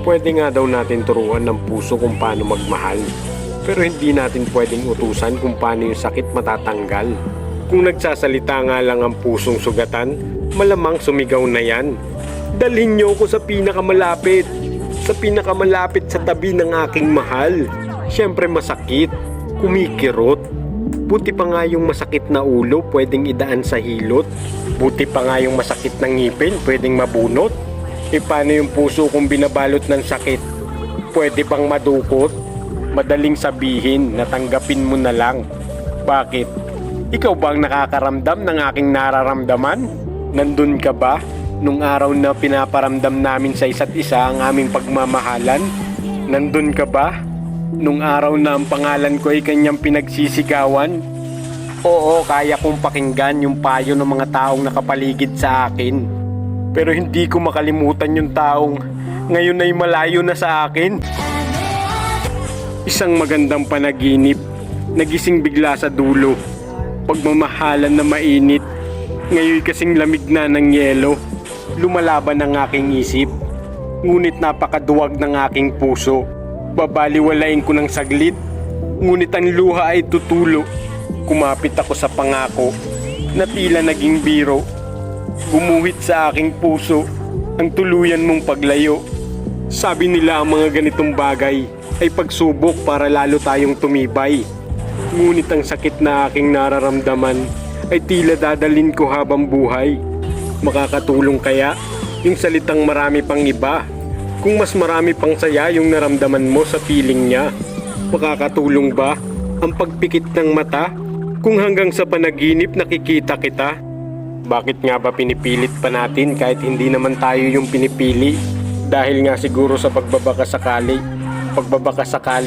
Pwede nga daw natin turuan ng puso kung paano magmahal. Pero hindi natin pwedeng utusan kung paano yung sakit matatanggal. Kung nagsasalita nga lang ang pusong sugatan, malamang sumigaw na yan. Dalhin niyo ko sa pinakamalapit. Sa pinakamalapit sa tabi ng aking mahal. Siyempre masakit, kumikirot. Buti pa nga yung masakit na ulo pwedeng idaan sa hilot. Buti pa nga yung masakit ng ngipin pwedeng mabunot. E paano yung puso kung binabalot ng sakit? Pwede bang madukot? Madaling sabihin, natanggapin mo na lang. Bakit? Ikaw ba ang nakakaramdam ng aking nararamdaman? Nandun ka ba? Nung araw na pinaparamdam namin sa isa't isa ang aming pagmamahalan? Nandun ka ba? Nung araw na ang pangalan ko ay kanyang pinagsisigawan? Oo, kaya kong pakinggan yung payo ng mga taong nakapaligid sa akin. Pero hindi ko makalimutan yung taong ngayon ay malayo na sa akin. Isang magandang panaginip, nagising bigla sa dulo. Pagmamahalan na mainit, ngayon kasing lamig na ng yelo. Lumalaban ang aking isip, ngunit napakaduwag ng aking puso. Babaliwalain ko ng saglit, ngunit ang luha ay tutulo. Kumapit ako sa pangako, na tila naging biro. Gumuhit sa aking puso ang tuluyan mong paglayo. Sabi nila ang mga ganitong bagay ay pagsubok para lalo tayong tumibay. Ngunit ang sakit na aking nararamdaman ay tila dadalhin ko habang buhay. Makakatulong kaya yung salitang marami pang iba? Kung mas marami pang saya yung naramdaman mo sa piling niya? Makakatulong ba ang pagpikit ng mata kung hanggang sa panaginip nakikita kita? Bakit nga ba pinipilit pa natin kahit hindi naman tayo yung pinipili? Dahil nga siguro sa pagbabaka sakali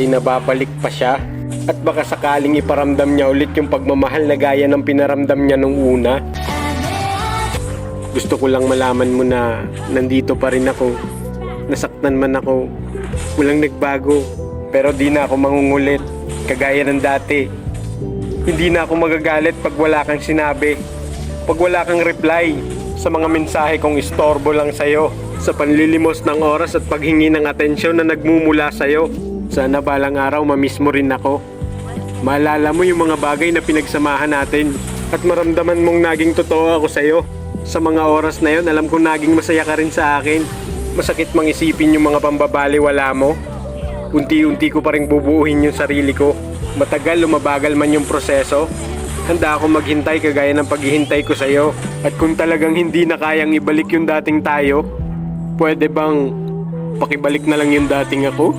na babalik pa siya at baka sakaling iparamdam niya ulit yung pagmamahal na gaya ng pinaramdam niya nung una. Gusto ko lang malaman mo na nandito pa rin ako. Nasaktan man ako, walang nagbago, pero di na ako mangungulit kagaya ng dati. Hindi na ako magagalit pag wala kang sinabi, pag wala kang reply sa mga mensahe kong istorbo lang sa'yo, sa panlilimos ng oras at paghingi ng atensyon na nagmumula sa'yo. Sana balang araw mamiss mo rin ako. Maalala mo yung mga bagay na pinagsamahan natin at maramdaman mong naging totoo ako sa'yo. Sa mga oras na yon, alam kong naging masaya ka rin sa akin. Masakit mang isipin yung mga pambabaliwala mo. Unti-unti ko pa rin bubuuhin yung sarili ko. Matagal lumabagal man yung proseso, handa ako maghintay kagaya ng paghihintay ko sa'yo. At kung talagang hindi na kayang ibalik yung dating tayo, pwede bang pakibalik na lang yung dating ako?